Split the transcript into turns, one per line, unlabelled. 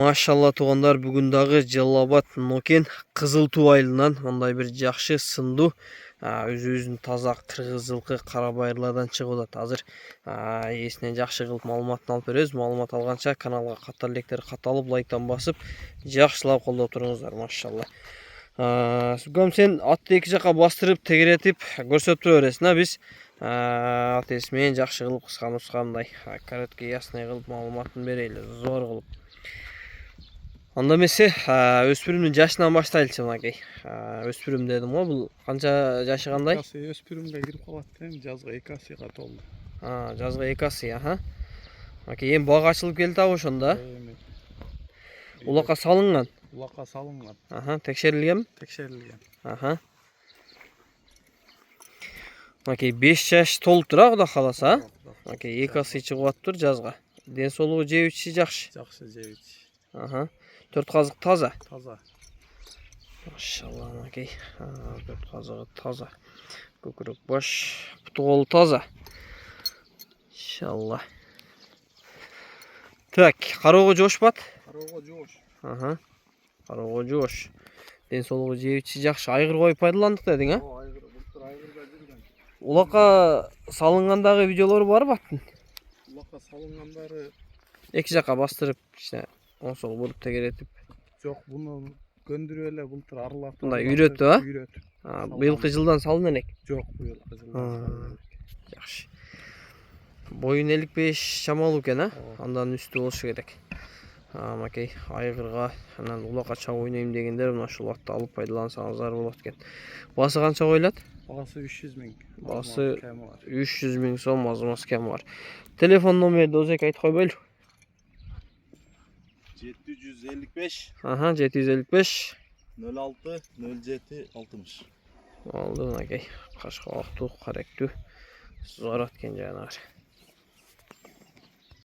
Машалла туғандар, бүгіндағы Жалал-Абад Нокен қызыл ту айылынан мындай бір жақшы сынду өзін таза қырғыз жылқы қарабайырлардан шығып жатат. Азыр есінен жақшы қылып маалыматын алып беребиз. Маалымат алғанша каналға қатар лектер қаталып, лайктан басып, жақшылап қолдап тұрыңыздар, машалла. Сүгім, сен атты екі жаққа бастырып, тегеретіп, көрсөтіп тұра бересің, біз ат есімен жақшы қылып, қысқа-нұсқандай короткий ясный қылып маалыматын берейлі, зор қылып. Анда месе өспүрүмдүн жашынан баштайлычы мынакей. Өспүрүм дедим го, бул канча жашы кандай?
Өспүрүмгө кирип калат экен, жазга 2 асыга толду.
Жазга 2 асы, Мынакей эми бага ачылып келди абы ошондо. Улакка салынган.
Улакка салынган.
Текшерилген?
Текшерилген.
Мынакей 5 жаш толуптур, Кудай кааласа. Мынакей 2 асы чыгып аттыр жазга. Ден соолугу жебичи жакшы.
Жакшы жебичи.
4 казык таза.
Таза.
Машалла, мынакей 4 казыгы таза. Көкүрөк баш, путу колу таза. Иншалла. Так, кароого жошпат?
Кароого жош.
Кароого жош. Ден соолугу жебичи жакшы. Айгыр коюп пайдаландык дедиң,
Айгыр, былтыр айгырда жүргөн.
Улакка салынгандагы видеолор барбы аттын?
Улакка салынгандары
Эки жакка бастырып, оң сол буруп тегеретип.
Жок, буну көндүрүп эле былтыр арылап.
Мындай үйрөтүп,
Үйрөтүп.
Быйылкы жылдан салын элек.
Жок, быйылкы жылдан салын элек.
Жакшы. Боюн 55 чамалуу экен, Андан үстү болушу керек. Макей айгырга анан улакка чабып ойнойм дегендер мына ушул атты алып пайдалансаңыздар болот экен. Басы канча коюлат?
Басы 300 миң.
Басы 300 миң сом, азмас кем бар. Телефон номерди өзөк айтып койбойлу.
755
755
06 07 60.
Oldu, Kashqoq, Qaraqtu, Zorat ekan janag'i.